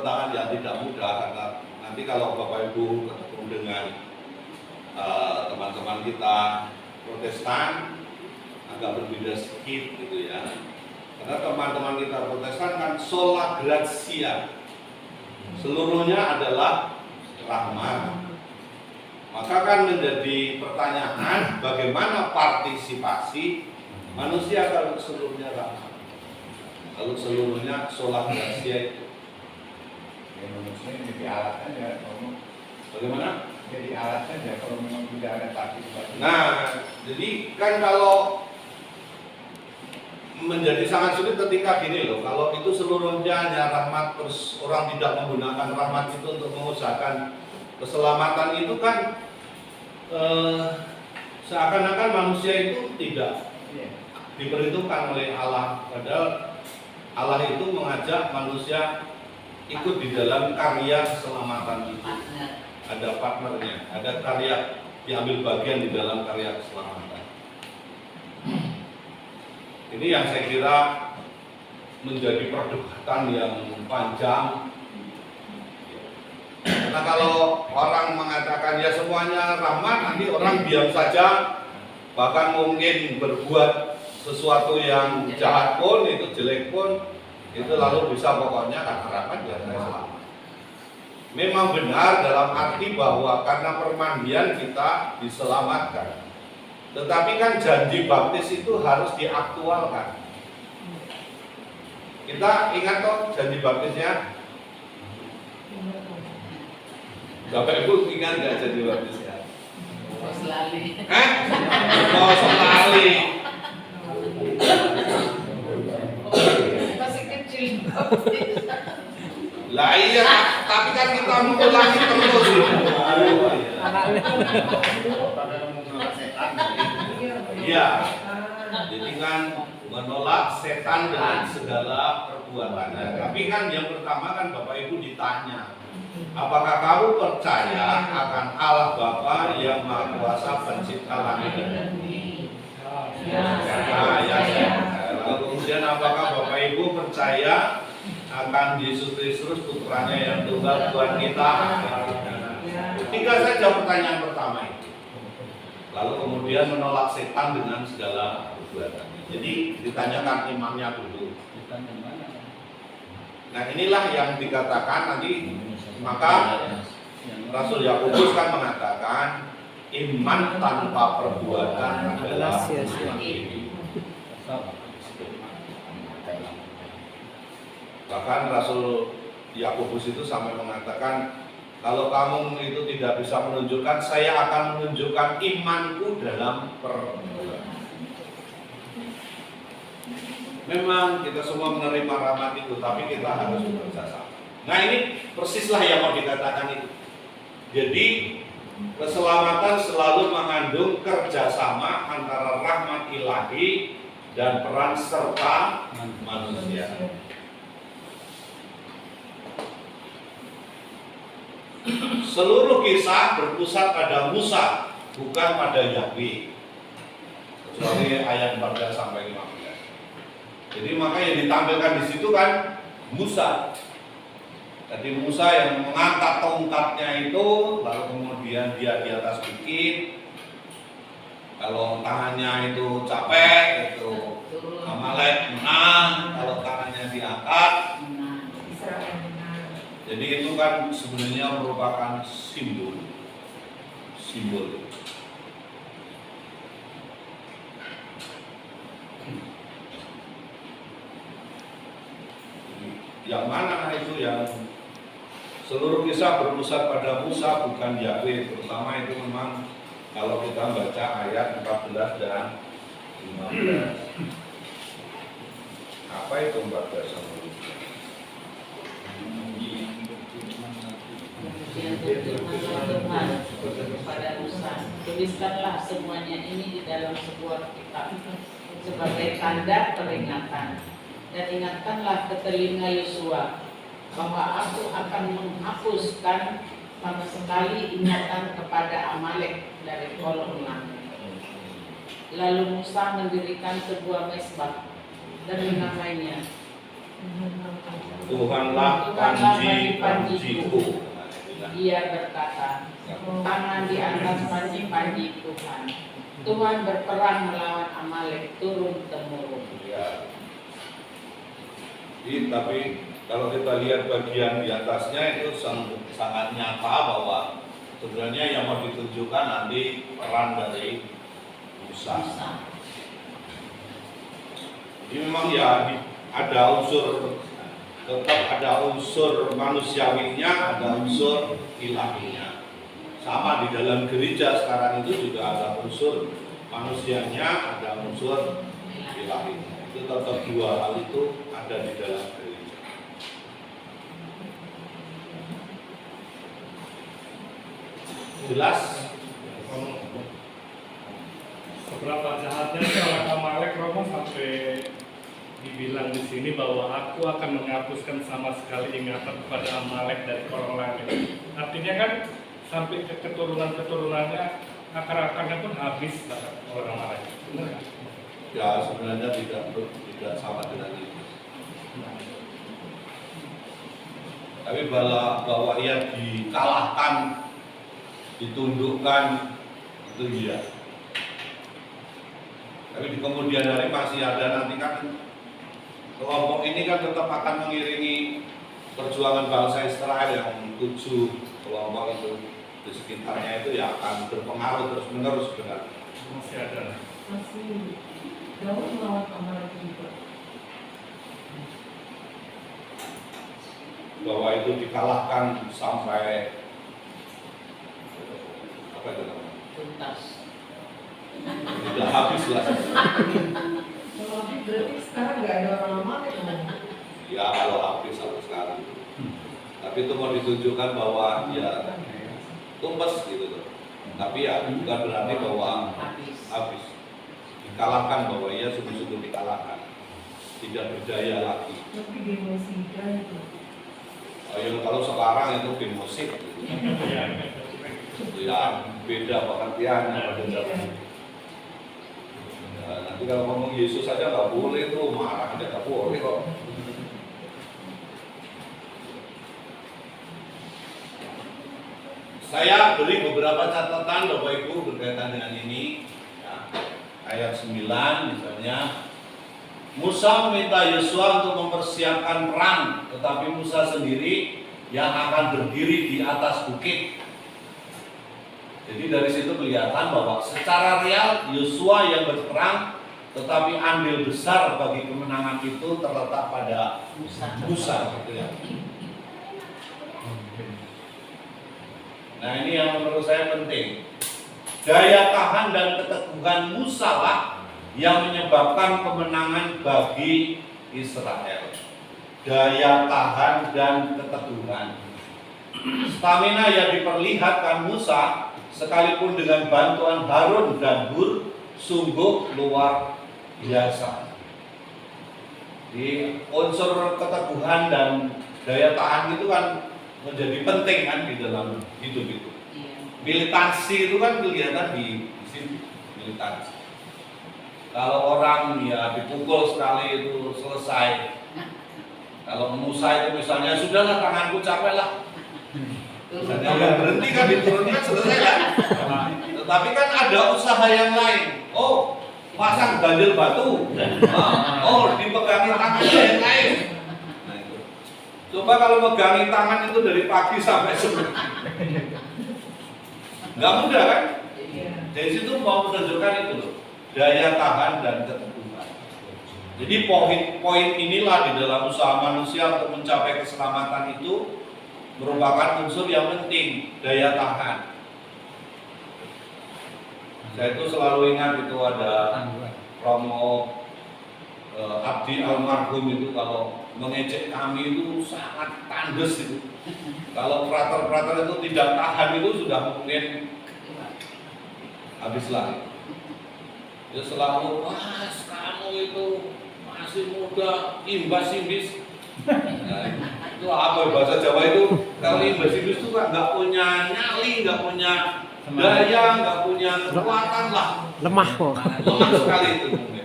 tantangan yang tidak mudah, karena nanti kalau Bapak Ibu ketemu dengan teman-teman kita Protestan agak berbeda sedikit gitu ya. Karena teman-teman kita Protestan kan sola gratia, seluruhnya adalah rahmat. Maka kan menjadi pertanyaan bagaimana partisipasi manusia kalau seluruhnya rahmat, kalau seluruhnya sola gratia itu. Manusia jadi alat aja, Bagaimana? jadi alat saja kalau memang tidak ada partisipasi. Nah, jadi kan kalau menjadi sangat sulit ketika gini loh, kalau itu seluruhnya hanya rahmat terus orang tidak menggunakan rahmat itu untuk mengusahakan keselamatan, itu kan seakan-akan manusia itu tidak diperhitungkan oleh Allah, padahal Allah itu mengajak manusia ikut di dalam karya keselamatan itu. Ada partnernya, ada karya, diambil bagian di dalam karya keselamatan. Ini yang saya kira menjadi perdebatan yang panjang. Karena kalau orang mengatakan ya semuanya rahmat, nanti orang diam saja, bahkan mungkin berbuat sesuatu yang jahat pun, itu jelek pun, itu lalu bisa pokoknya karena rahmat ya saya selamat. Memang benar dalam arti bahwa karena permandian kita diselamatkan. Tetapi kan janji baptis itu harus diaktualkan. Kita ingat toh janji baptisnya? Bapak Ibu ingat nggak janji baptisnya? Selali. Oh, selali. Masih kecil. Lah iya, tapi kan kita mengulangi terus. Iya. Jadi kan menolak setan dengan segala perbuatannya. Tapi kan yang pertama kan Bapak Ibu ditanya, apakah kamu percaya akan Allah Bapa yang Maha Kuasa Pencipta langit dan bumi? Nah, ya. Lalu kemudian apakah Bapak Ibu percaya akan Yesus Kristus putranya yang tunggal Tuhan kita? Tiga saja pertanyaan pertama itu. Lalu kemudian menolak setan dengan segala perbuatannya. Jadi ditanyakan imannya dulu. Nah inilah yang dikatakan nanti, maka Rasul Yakobus kan mengatakan iman tanpa perbuatan adalah sia-sia. Bahkan Rasul Yakobus itu sampai mengatakan, kalau kamu itu tidak bisa menunjukkan, saya akan menunjukkan imanku dalam perbuatan. Memang kita semua menerima rahmat itu, tapi kita harus bekerjasama. Nah ini persislah yang mau dikatakan itu. Jadi keselamatan selalu mengandung kerjasama antara rahmat ilahi dan peran serta manusia. Seluruh kisah berpusat pada Musa, bukan pada Yahweh, kecuali ayat 14 sampai 15. Jadi maka yang ditampilkan di situ kan Musa. Jadi Musa yang mengangkat tongkatnya itu, lalu kemudian dia di atas bukit. Kalau tangannya itu capek, itu Amalek menang. Kalau tangannya diangkat, jadi itu kan sebenarnya merupakan simbol. Yang mana itu yang seluruh kisah berpusat pada Musa bukan Yahweh, terutama itu memang kalau kita baca ayat 14 dan 15. Apa itu 14 sama 15? Kepada Musa, tuliskanlah semuanya ini di dalam sebuah kitab sebagai tanda peringatan, dan ingatkanlah ke telinga Yosua bahwa aku akan menghapuskan sama sekali ingatan kepada Amalek dari kolong langit. Lalu Musa mendirikan sebuah mezbah dan menamainya Tuhanlah panji-panjiku. Dia berkata, tangan di atas panji-panji Tuhan. Tuhan berperang melawan Amalek turun-temurun. Ya. Tapi kalau kita lihat bagian di atasnya itu sangat nyata bahwa sebenarnya yang mau ditunjukkan nanti peran dari Musa. Ini memang ya ada unsur, tetap ada unsur manusiawinya, ada unsur ilahinya. Sama di dalam gereja sekarang itu juga ada unsur manusianya, ada unsur ilahinya. Itu tetap dua hal itu ada di dalam gereja. Jelas? Seberapa jahatnya sih orang Amalek, Romo, sampai dibilang di sini bahwa aku akan menghapuskan sama sekali ingatan kepada Amalek dari orang lain. Artinya kan sampai ke keturunan-keturunannya, akar-akarnya pun habis orang Amalek. Benar kan? Ya sebenarnya tidak sama dengan itu. Tapi bahwa ia dikalahkan, ditundukkan, itu iya. Tapi di kemudian hari masih ada nanti kan kelompok ini kan tetap akan mengiringi perjuangan bangsa Israel yang 7 kelompok itu di sekitarnya itu ya akan berpengaruh terus menerus dengan Masih ada. Masih jauh melawan Amalek juga. bahwa itu dikalahkan sampai apa itu namanya? Tuntas. Tidak habis lah. Kalau habis berarti sekarang nggak ada orang Amalek kan? Ya kalau habis sampai sekarang. Tapi itu mau ditunjukkan bahwa ya tumpes gitu tuh. Tapi ya bukan berarti bahwa habis. Dikalahkan bahwa ia sungguh-sungguh dikalahkan. Tidak berdaya lagi. Tapi di musika itu. Ya, kalau sekarang itu film musik. Ya beda pengertiannya pada zaman. Ya, nanti kalau ngomong Yesus saja nggak boleh tuh, marah nggak boleh kok. Saya beri beberapa catatan Bapak Ibu berkaitan dengan ini. Ya, ayat 9 misalnya, Musa meminta Yosua untuk mempersiapkan perang, tetapi Musa sendiri yang akan berdiri di atas bukit. Jadi dari situ kelihatan bahwa secara real Yosua yang berperang, tetapi andil besar bagi kemenangan itu terletak pada Musa. Gitu ya. Nah ini yang menurut saya penting. Daya tahan dan keteguhan Musa lah yang menyebabkan kemenangan bagi Israel. Daya tahan dan keteguhan. Stamina yang diperlihatkan Musa sekalipun dengan bantuan Harun dan Hur sungguh luar biasa. Di unsur keteguhan dan daya tahan itu kan menjadi penting kan di dalam hidup itu. Militansi itu kan kelihatan di sini, militansi. Kalau orang ya dipukul sekali itu selesai. Kalau Musa itu misalnya sudahlah tanganku capek lah. Misalnya udah berhenti kan diturunkan selesai kan. Tetapi kan ada usaha yang lain. Oh, pasang bandel batu. Oh, dipegangi tangannya yang lain. Nah, itu. Coba kalau megangin tangan itu dari pagi sampai sore. Nggak mudah kan? Dari situ mau menunjukkan itu loh. Daya tahan dan keteguhan. Jadi poin inilah di dalam usaha manusia untuk mencapai keselamatan itu merupakan unsur yang penting, daya tahan. Saya itu selalu ingat itu ada Romo Abdi almarhum itu kalau mengejek kami itu sangat tandes itu. Kalau frater-frater itu tidak tahan itu sudah mungkin habislah. Dia selalu, mas kamu itu masih muda, imbas-imbis. Nah, itu apa bahasa Jawa itu? Kalau imbas-imbis itu nggak punya nyali, nggak punya daya, nggak punya kekuatan lah. Lemah kok. Lemah sekali itu mungkin.